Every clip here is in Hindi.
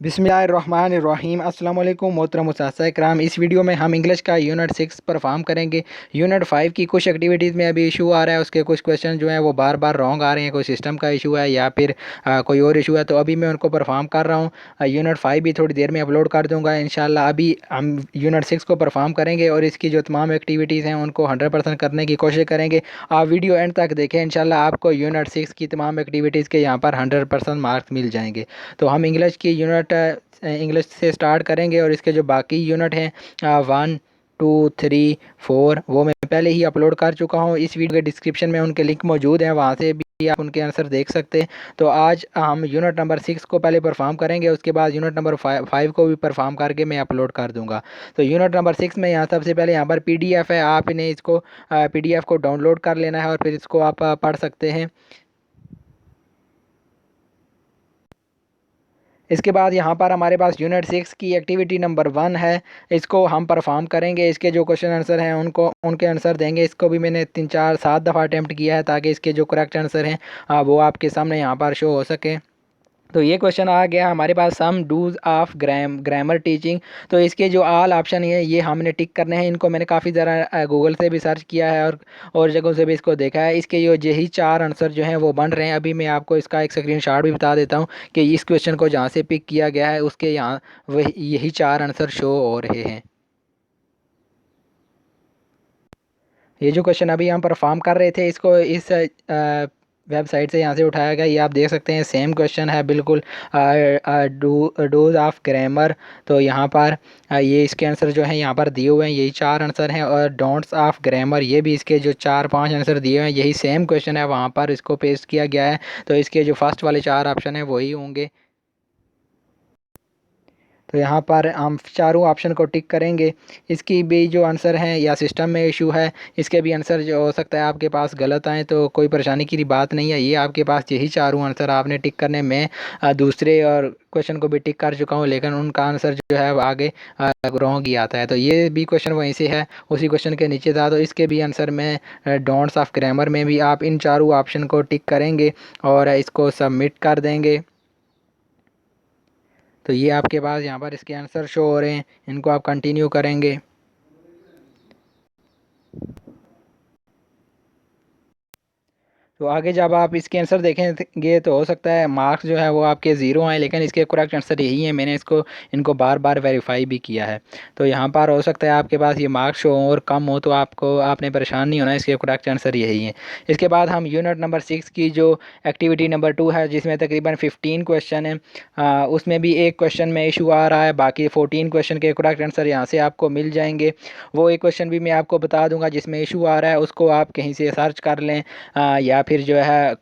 बिस्मिल्लाहिर्रहमानिर्रहीम अस्सलाम वालेकुम मोहतरम मुसासा इकराम। इस वीडियो में हम इंग्लिश का यूनिट 6 परफॉर्म करेंगे। यूनिट 5 की कुछ एक्टिविटीज़ में अभी इशू आ रहा है, उसके कुछ क्वेश्चन जो हैं वो बार बार रॉन्ग आ रहे हैं, कोई सिस्टम का इशू है या फिर कोई और इशू है, तो अभी मैं उनको परफॉर्म कर रहा हूँ। यूनिट 5 भी थोड़ी देर में अपलोड कर दूँगा इंशाल्लाह। अभी हम यूनिट 6 को परफॉर्म करेंगे और इसकी जो तमाम एक्टिविटीज़ हैं उनको 100% करने की कोशिश करेंगे। आप वीडियो एंड तक देखें, इंशाल्लाह आपको यूनिट 6 की तमाम एक्टिविटीज़ के यहाँ पर 100% मार्क्स मिल जाएंगे। तो हम इंग्लिश से स्टार्ट करेंगे और इसके जो बाकी यूनिट हैं 1 2 3 4 वो मैं पहले ही अपलोड कर चुका हूँ। इस वीडियो के डिस्क्रिप्शन में उनके लिंक मौजूद हैं, वहाँ से भी आप उनके आंसर देख सकते हैं। तो आज हम यूनिट नंबर 6 को पहले परफॉर्म करेंगे, उसके बाद यूनिट नंबर 5 को भी परफॉर्म करके मैं अपलोड कर दूंगा। तो यूनिट नंबर 6 में यहाँ सबसे पहले यहाँ पर PDF है, आप इन्हें इसको PDF को डाउनलोड कर लेना है और फिर इसको आप पढ़ सकते हैं। इसके बाद यहाँ पर हमारे पास यूनिट 6 की एक्टिविटी नंबर 1 है, इसको हम परफॉर्म करेंगे। इसके जो क्वेश्चन आंसर हैं उनको उनके आंसर देंगे। इसको भी मैंने 3 4 7 दफ़ा अटैम्प्ट किया है ताकि इसके जो करेक्ट आंसर हैं वो आपके सामने यहाँ पर शो हो सके। तो ये क्वेश्चन आ गया हमारे पास, सम डूज ऑफ ग्रामर टीचिंग। तो इसके जो ऑल ऑप्शन है ये हमने टिक करने हैं। इनको मैंने काफ़ी ज़रा गूगल से भी सर्च किया है और जगहों से भी इसको देखा है। इसके जो यही 4 आंसर जो हैं वो बन रहे हैं। अभी मैं आपको इसका एक स्क्रीनशॉट भी बता देता हूँ कि इस क्वेश्चन को जहाँ से पिक किया गया है उसके यहाँ वही यही 4 आंसर शो हो रहे हैं। ये जो क्वेश्चन अभी हम परफॉर्म कर रहे थे इसको इस वेबसाइट से यहाँ से उठाया गया, ये आप देख सकते हैं सेम क्वेश्चन है बिल्कुल। डूज ऑफ ग्रामर, तो यहाँ पर ये इसके आंसर जो हैं यहाँ पर दिए हुए हैं, यही 4 आंसर हैं। और डोंट्स ऑफ ग्रामर, ये भी इसके जो 4 5 आंसर दिए हुए हैं, यही सेम क्वेश्चन है, वहाँ पर इसको पेस्ट किया गया है। तो इसके जो फर्स्ट वाले 4 ऑप्शन हैं वही होंगे। तो यहाँ पर हम चारों ऑप्शन को टिक करेंगे। इसकी भी जो आंसर हैं या सिस्टम में इशू है, इसके भी आंसर जो हो सकता है आपके पास गलत आएँ, तो कोई परेशानी की बात नहीं है। ये आपके पास यही चारों आंसर आपने टिक करने में दूसरे और क्वेश्चन को भी टिक कर चुका हूँ, लेकिन उनका आंसर जो है वो आगे रॉन्ग ही आता है। तो ये भी क्वेश्चन वहीं से है, उसी क्वेश्चन के नीचे था। तो इसके भी आंसर में डोंट्स ऑफ ग्रामर में भी आप इन चारों ऑप्शन को टिक करेंगे और इसको सबमिट कर देंगे। तो ये आपके पास यहाँ पर इसके आंसर शो हो रहे हैं, इनको आप कंटिन्यू करेंगे। तो आगे जब आप इसके आंसर देखेंगे तो हो सकता है मार्क्स जो है वो आपके ज़ीरो आए, लेकिन इसके करेक्ट आंसर यही है। मैंने इनको बार बार वेरीफाई भी किया है। तो यहाँ पर हो सकता है आपके पास ये मार्क्स शो और कम हो, तो आपने परेशान नहीं होना, इसके करेक्ट आंसर यही है। इसके बाद हम यूनिट नंबर 6 की जो एक्टिविटी नंबर 2 है, जिसमें तकरीबन 15 क्वेश्चन है, उसमें भी एक क्वेश्चन में इशू आ रहा है, बाकी 14 क्वेश्चन के करेक्ट आंसर यहाँ से आपको मिल जाएंगे। वो एक क्वेश्चन भी मैं आपको बता दूंगा जिसमें इशू आ रहा है, उसको आप कहीं से सर्च कर लें या फिर जो है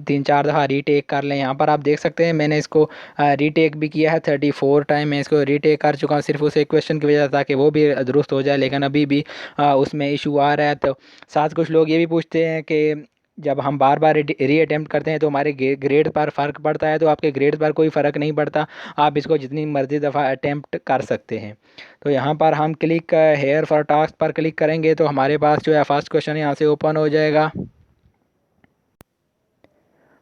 3 4 दफ़ा रीटेक कर लें। यहाँ पर आप देख सकते हैं मैंने इसको रीटेक भी किया है, 34 टाइम मैं इसको रीटेक कर चुका हूँ, सिर्फ उस एक क्वेश्चन की वजह से ताकि वो भी दुरुस्त हो जाए, लेकिन अभी भी उसमें इशू आ रहा है। तो साथ कुछ लोग ये भी पूछते हैं कि जब हम बार बार री अटैम्प्ट करते हैं तो हमारे ग्रेड पर फ़र्क पड़ता है। तो आपके ग्रेड पर कोई फ़र्क नहीं पड़ता, आप इसको जितनी मर्ज़ी दफ़ा अटैम्प्ट कर सकते हैं। तो यहाँ पर हम क्लिक हेयर फॉर टास्क पर क्लिक करेंगे तो हमारे पास जो है फर्स्ट क्वेश्चन यहाँ से ओपन हो जाएगा।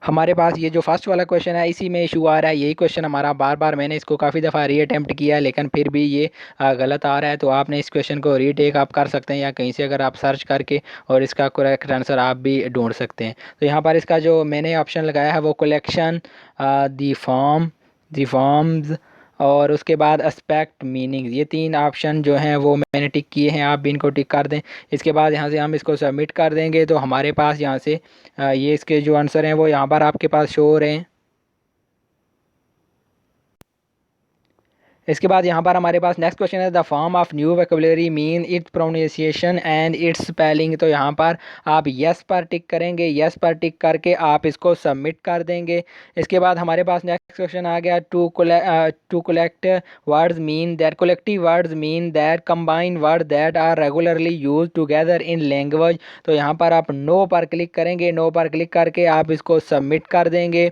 हमारे पास ये जो फर्स्ट वाला क्वेश्चन है इसी में इशू आ रहा है, यही क्वेश्चन हमारा बार बार मैंने इसको काफ़ी दफ़ा री अटैम्प्ट किया है, लेकिन फिर भी ये गलत आ रहा है। तो आपने इस क्वेश्चन को रीटेक आप कर सकते हैं या कहीं से अगर आप सर्च करके और इसका करेक्ट आंसर आप भी ढूंढ सकते हैं। तो यहाँ पर इसका जो मैंने ऑप्शन लगाया है वो कलेक्शन, दी फॉर्म्स और उसके बाद एस्पेक्ट मीनिंग, ये 3 ऑप्शन जो हैं वो मैंने टिक किए हैं, आप भी इनको टिक कर दें। इसके बाद यहाँ से हम इसको सबमिट कर देंगे तो हमारे पास यहाँ से ये इसके जो आंसर हैं वो यहाँ पर आपके पास शो हो रहे हैं। इसके बाद यहाँ पर हमारे पास नेक्स्ट क्वेश्चन है, the form of new vocabulary mean it's pronunciation and it's spelling. तो यहाँ पर आप यस पर टिक करेंगे, यस पर टिक करके आप इसको सबमिट कर देंगे। इसके बाद हमारे पास नेक्स्ट क्वेश्चन आ गया, to collect words mean that, collective words mean that combine word that are regularly use together in language. तो यहाँ पर आप नो पर क्लिक करेंगे, नो पर क्लिक करके आप इसको सबमिट कर देंगे।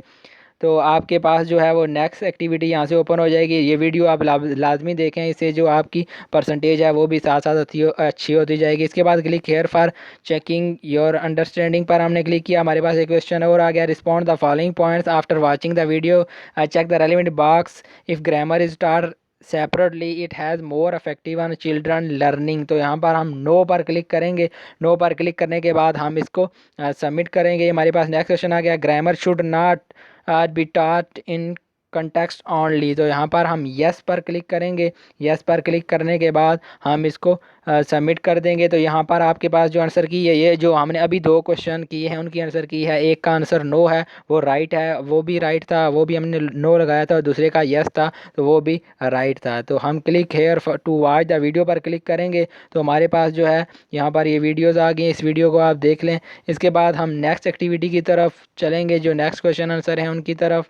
तो आपके पास जो है वो नेक्स्ट एक्टिविटी यहाँ से ओपन हो जाएगी। ये वीडियो आप लाजमी देखें, इससे जो आपकी परसेंटेज है वो भी साथ साथ अच्छी होती जाएगी। इसके बाद click here for checking your understanding पर हमने क्लिक किया। हमारे पास एक क्वेश्चन और आ गया, respond the following points after watching the video, check the relevant box, if grammar is taught separately it has more effective on children learning. तो यहाँ पर हम नो पर क्लिक करेंगे। नो पर क्लिक करने के बाद हम इसको सबमिट करेंगे। हमारे पास नेक्स्ट क्वेश्चन आ गया, grammar should not be taught in context only. तो यहाँ पर हम यस पर क्लिक करेंगे। यस पर क्लिक करने के बाद हम इसको सबमिट कर देंगे। तो यहाँ पर आपके पास जो आंसर की है, ये जो हमने अभी 2 क्वेश्चन किए हैं उनकी आंसर की है, एक का आंसर नो है वो राइट है, वो भी राइट था, वो भी हमने नो लगाया था, और दूसरे का यस था तो वो भी राइट था। तो हम click here to watch the video पर क्लिक करेंगे तो हमारे पास जो है यहाँ पर ये वीडियोज़ आ गई। इस वीडियो को आप देख लें। इसके बाद हम नेक्स्ट एक्टिविटी की तरफ चलेंगे, जो नेक्स्ट क्वेश्चन आंसर हैं उनकी तरफ।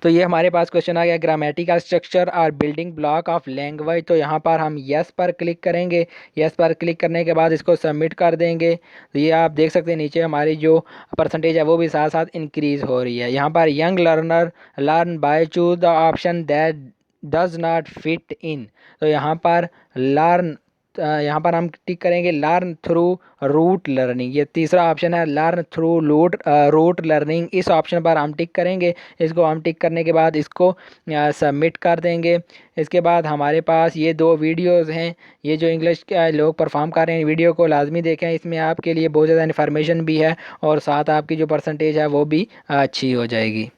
तो ये हमारे पास क्वेश्चन आ गया, ग्रामेटिकल स्ट्रक्चर और बिल्डिंग ब्लॉक ऑफ लैंग्वेज। तो यहाँ पर हम यस पर क्लिक करेंगे। यस पर क्लिक करने के बाद इसको सबमिट कर देंगे। तो ये आप देख सकते हैं नीचे हमारी जो परसेंटेज है वो भी साथ साथ इंक्रीज़ हो रही है। यहाँ पर young learner learn by choose the option that does not fit in. तो यहाँ पर लर्न, यहाँ पर हम टिक करेंगे लर्न थ्रू रूट लर्निंग। ये तीसरा ऑप्शन है, लर्न थ्रू रूट लर्निंग। इस ऑप्शन पर हम टिक करेंगे। इसको हम टिक करने के बाद इसको सबमिट कर देंगे। इसके बाद हमारे पास ये 2 वीडियोज़ हैं, ये जो इंग्लिश के लोग परफॉर्म कर रहे हैं, वीडियो को लाजमी देखें। इसमें आपके लिए बहुत ज़्यादा इन्फॉर्मेशन भी है और साथ आपकी जो परसेंटेज है वो भी अच्छी हो जाएगी।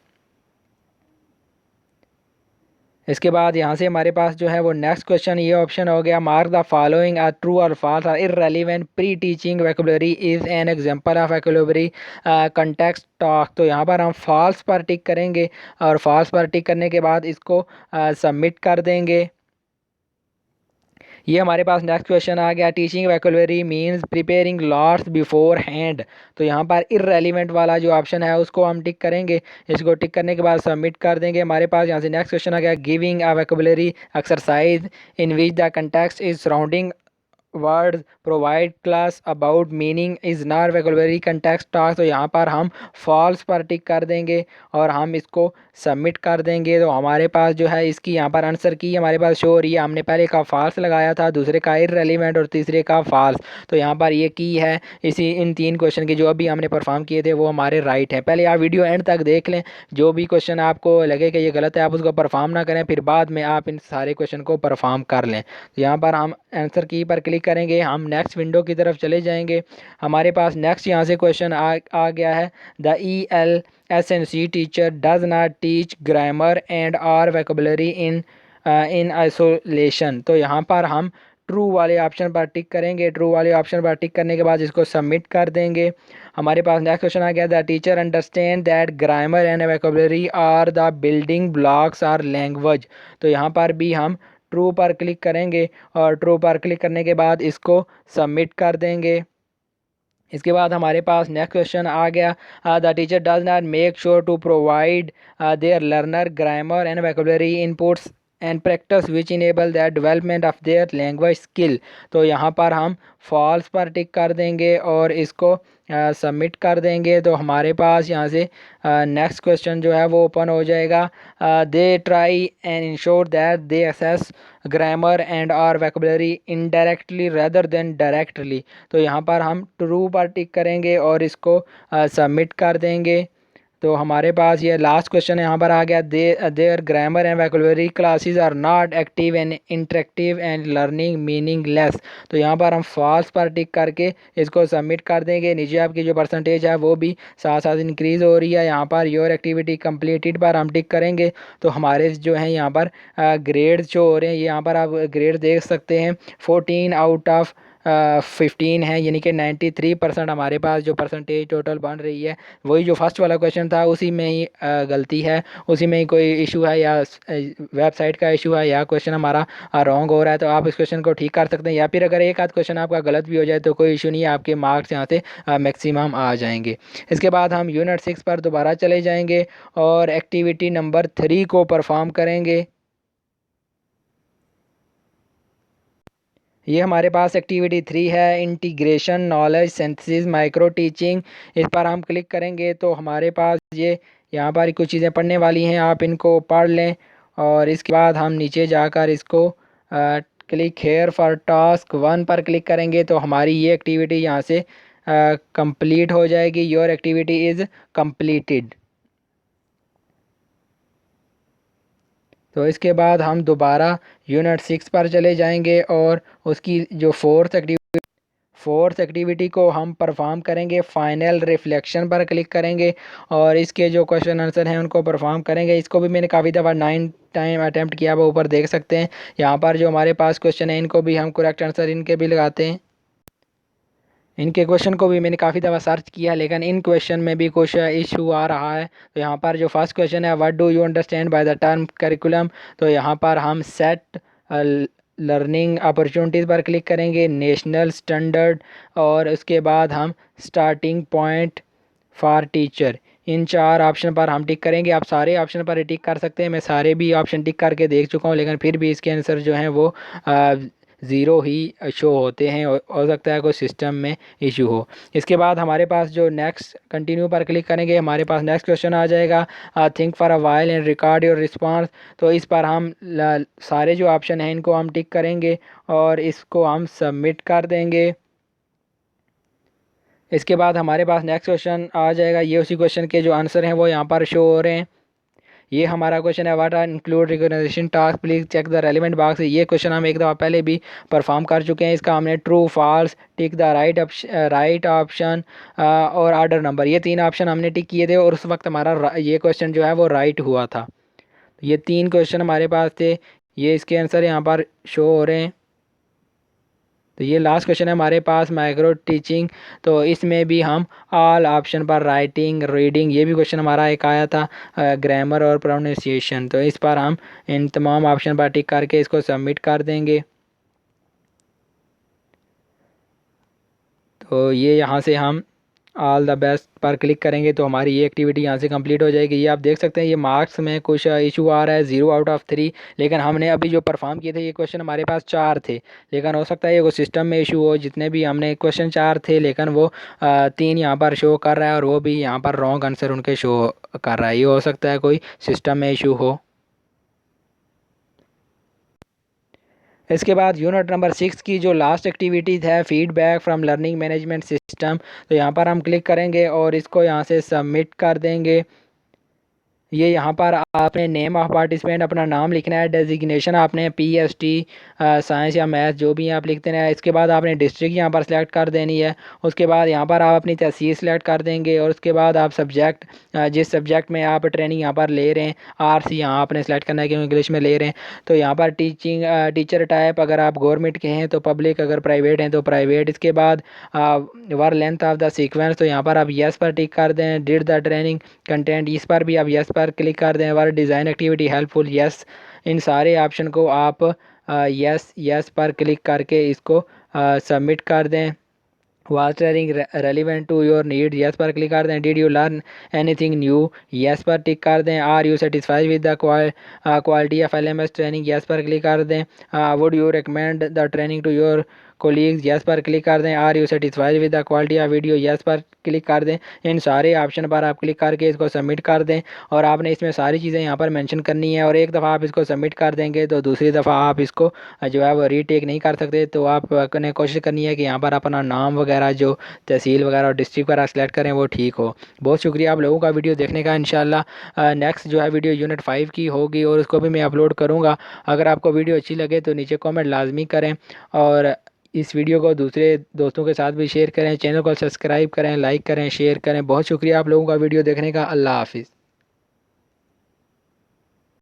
इसके बाद यहाँ से हमारे पास जो है वो नेक्स्ट क्वेश्चन ये ऑप्शन हो गया, mark the following are true और false are irrelevant pre teaching vocabulary is an example of vocabulary context talk. तो यहाँ पर हम फॉल्स पर टिक करेंगे और फॉल्स पर टिक करने के बाद इसको सबमिट कर देंगे। ये हमारे पास नेक्स्ट क्वेश्चन आ गया, teaching vocabulary means preparing lots before hand. तो यहाँ पर इररेलेवेंट वाला जो ऑप्शन है उसको हम टिक करेंगे। इसको टिक करने के बाद सबमिट कर देंगे। हमारे पास यहाँ से नेक्स्ट क्वेश्चन आ गया, giving a vocabulary exercise in which the context is surrounding words provide class about meaning is not vocabulary context talk. तो यहाँ पर हम फॉल्स पर टिक कर देंगे और हम इसको सबमिट कर देंगे। तो हमारे पास जो है इसकी यहाँ पर आंसर की हमारे पास शो हो रही है। हमने पहले का फॉल्स लगाया था, दूसरे का इररेलेवेंट और तीसरे का फॉल्स। तो यहाँ पर ये की है इसी इन 3 क्वेश्चन की जो अभी हमने परफॉर्म किए थे वो हमारे राइट है। पहले आप वीडियो एंड तक देख लें, जो भी क्वेश्चन आपको लगे कि ये गलत है आप उसको परफॉर्म ना करें, फिर बाद में आप इन सारे क्वेश्चन को परफॉर्म कर लें। तो यहाँ पर हम आंसर की पर क्लिक करेंगे, हम नेक्स्ट विंडो की तरफ चले जाएंगे। हमारे पास नेक्स्ट यहाँ से क्वेश्चन आ गया है, the ELSNC teacher does not teach grammar and or vocabulary in isolation. तो यहाँ पर हम ट्रू वाले ऑप्शन पर टिक करेंगे। ट्रू वाले ऑप्शन पर टिक करने के बाद इसको सबमिट कर देंगे। हमारे पास नेक्स्ट क्वेश्चन आ गया, the teacher understand that grammar and vocabulary are the building blocks or language. तो यहाँ पर भी हम ट्रू पर क्लिक करेंगे और ट्रू पर क्लिक करने के बाद इसको सबमिट कर देंगे। इसके बाद हमारे पास नेक्स्ट क्वेश्चन आ गया, the teacher does not make sure to provide their learner grammar and vocabulary inputs and practice which enable that development of their language skill. तो यहाँ पर हम फॉल्स पर टिक कर देंगे और इसको सबमिट कर देंगे। तो हमारे पास यहाँ से नेक्स्ट क्वेश्चन जो है वो ओपन हो जाएगा, they try and ensure that they assess grammar and or vocabulary indirectly rather than directly. तो यहाँ पर हम ट्रू पर टिक करेंगे और इसको सबमिट कर देंगे। तो हमारे पास ये लास्ट क्वेश्चन यहाँ पर आ गया, their grammar and vocabulary classes are not active and interactive and learning meaningless. तो यहाँ पर हम फॉल्स पर टिक करके इसको सबमिट कर देंगे। नीचे आपकी जो परसेंटेज है वो भी साथ साथ इंक्रीज़ हो रही है। यहाँ पर योर एक्टिविटी कंप्लीटेड पर हम टिक करेंगे तो हमारे जो हैं यहाँ पर ग्रेड जो हो रहे हैं, यहाँ पर आप ग्रेड देख सकते हैं 14 आउट ऑफ 15 है, यानी कि 93% हमारे पास जो परसेंटेज टोटल बन रही है। वही जो फर्स्ट वाला क्वेश्चन था उसी में ही गलती है, उसी में ही कोई इशू है या वेबसाइट का इशू है या क्वेश्चन हमारा रॉन्ग हो रहा है। तो आप इस क्वेश्चन को ठीक कर सकते हैं, या फिर अगर एक आध क्वेश्चन आपका गलत भी हो जाए तो कोई इशू नहीं है, आपके मार्क्स यहाँ से मैक्सिमम आ जाएंगे। इसके बाद हम यूनिट 6 पर दोबारा चले जाएंगे और एक्टिविटी नंबर 3 को परफॉर्म करेंगे। ये हमारे पास एक्टिविटी 3 है, integration knowledge synthesis micro teaching. इस पर हम क्लिक करेंगे तो हमारे पास ये यहाँ पर कुछ चीज़ें पढ़ने वाली हैं, आप इनको पढ़ लें और इसके बाद हम नीचे जाकर इसको क्लिक हेयर फॉर टास्क 1 पर क्लिक करेंगे तो हमारी ये एक्टिविटी यहाँ से कंप्लीट हो जाएगी। Your activity is completed. तो इसके बाद हम दोबारा यूनिट 6 पर चले जाएंगे और उसकी जो फोर्थ एक्टिविटी को हम परफॉर्म करेंगे। फाइनल रिफ्लेक्शन पर क्लिक करेंगे और इसके जो क्वेश्चन आंसर हैं उनको परफॉर्म करेंगे। इसको भी मैंने काफ़ी दफ़ा 9 टाइम अटैम्प्ट किया, वो ऊपर देख सकते हैं। यहाँ पर जो हमारे पास क्वेश्चन है इनको भी हम करेक्ट आंसर इनके भी लगाते हैं। इनके क्वेश्चन को भी मैंने काफ़ी दफ़ा सर्च किया लेकिन इन क्वेश्चन में भी कुछ इशू आ रहा है। तो यहाँ पर जो फर्स्ट क्वेश्चन है, what do you understand by the term curriculum, तो यहाँ पर हम सेट लर्निंग अपॉर्चुनिटीज़ पर क्लिक करेंगे, नेशनल स्टैंडर्ड और उसके बाद हम starting point for teacher, in 4 option पर हम टिक करेंगे। आप सारे ऑप्शन पर टिक कर सकते हैं, मैं सारे भी ऑप्शन टिक करके देख चुका हूँ लेकिन फिर भी इसके आंसर जो हैं वो ज़ीरो ही शो होते हैं। हो सकता है कोई सिस्टम में इशू हो। इसके बाद हमारे पास जो नेक्स्ट कंटिन्यू पर क्लिक करेंगे, हमारे पास नेक्स्ट क्वेश्चन आ जाएगा, think for a while and record your response. तो इस पर हम सारे जो ऑप्शन हैं इनको हम टिक करेंगे और इसको हम सबमिट कर देंगे। इसके बाद हमारे पास नेक्स्ट क्वेश्चन आ जाएगा, ये उसी क्वेश्चन के जो आंसर हैं वो यहाँ पर शो हो रहे हैं। ये हमारा क्वेश्चन है, what are include recognition task, please check the relevant box. ये क्वेश्चन हम एक दफ़ा पहले भी परफॉर्म कर चुके हैं। इसका हमने true false, tick the right option और ऑर्डर नंबर, ये 3 ऑप्शन हमने टिक किए थे और उस वक्त हमारा ये क्वेश्चन जो है वो राइट हुआ था। ये 3 क्वेश्चन हमारे पास थे, ये इसके आंसर यहाँ पर शो हो रहे हैं। तो ये लास्ट क्वेश्चन है हमारे पास, माइक्रो टीचिंग। तो इसमें भी हम ऑल ऑप्शन पर राइटिंग, रीडिंग, ये भी क्वेश्चन हमारा एक आया था, ग्रामर और प्रोनाउंसिएशन। तो इस पर हम इन तमाम ऑप्शन पर टिक करके इसको सबमिट कर देंगे। तो ये यहाँ से हम ऑल द बेस्ट पर क्लिक करेंगे तो हमारी ये एक्टिविटी यहाँ से कंप्लीट हो जाएगी। ये आप देख सकते हैं ये मार्क्स में कुछ इशू आ रहा है, 0 आउट ऑफ 3, लेकिन हमने अभी जो परफॉर्म किए थे ये क्वेश्चन हमारे पास 4 थे, लेकिन हो सकता है ये कोई सिस्टम में इशू हो। जितने भी हमने क्वेश्चन 4 थे लेकिन वो 3 यहाँ पर शो कर रहा है और वो भी यहाँ पर रॉन्ग आंसर उनके शो कर रहा है। ये हो सकता है कोई सिस्टम में इशू हो। इसके बाद यूनिट नंबर 6 की जो लास्ट एक्टिविटीज़ है, feedback from learning management system, तो यहाँ पर हम क्लिक करेंगे और इसको यहाँ से सबमिट कर देंगे। ये यहाँ पर आपने नेम ऑफ़ पार्टिसिपेंट अपना नाम लिखना है, डेजिग्नेशन आपने PST साइंस या मैथ जो भी आप लिखते हैं। इसके बाद आपने डिस्ट्रिक्ट यहाँ पर सेलेक्ट कर देनी है। उसके बाद यहाँ पर आप अपनी तहसील सेलेक्ट कर देंगे और उसके बाद आप सब्जेक्ट, जिस सब्जेक्ट में आप ट्रेनिंग यहाँ पर ले रहे हैं, RC यहाँ आपने सेलेक्ट करना है क्योंकि इंग्लिश में ले रहे हैं। तो यहाँ पर टीचर टाइप अगर आप गवर्नमेंट के हैं तो पब्लिक, अगर प्राइवेट हैं तो प्राइवेट। इसके बाद वर लेंथ ऑफ द सीक्वेंस, तो यहाँ पर आप येस पर टिक कर दें। डिड द ट्रेनिंग कंटेंट, इस पर भी आप येस पर क्लिक कर दें। वर डिज़ाइन एक्टिविटी हेल्पफुल, येस। इन सारे ऑप्शन को आप येस पर क्लिक करके इसको सबमिट कर दें। Was training relevant to your need, yes पर क्लिक कर दें। Did you learn anything new, yes पर टिक कर दें। Are you satisfied with the quality of LMS training, yes पर क्लिक कर दें। Would you recommend the training to your colleagues, yes पर क्लिक कर दें। Are you satisfied with the quality of video, yes पर क्लिक कर दें। इन सारे ऑप्शन पर आप क्लिक करके इसको सबमिट कर दें और आपने इसमें सारी चीज़ें यहाँ पर मेंशन करनी है। और एक दफ़ा आप इसको सबमिट कर देंगे तो दूसरी दफ़ा आप इसको जो है वो रीटेक नहीं कर सकते। तो आपने कोशिश करनी है कि यहाँ पर अपना नाम वगैरह, जो तहसील वगैरह और डिस्ट्रिक्ट वगैरह सेलेक्ट करें वो ठीक हो। बहुत शुक्रिया आप लोगों का वीडियो देखने का। इंशाल्लाह नेक्स्ट जो है वीडियो यूनिट 5 की होगी और उसको भी मैं अपलोड करूँगा। अगर आपको वीडियो अच्छी लगे तो नीचे कमेंट लाजमी करें और इस वीडियो को दूसरे दोस्तों के साथ भी शेयर करें। चैनल को सब्सक्राइब करें, लाइक करें, शेयर करें। बहुत शुक्रिया आप लोगों का वीडियो देखने का। अल्लाह हाफिज़।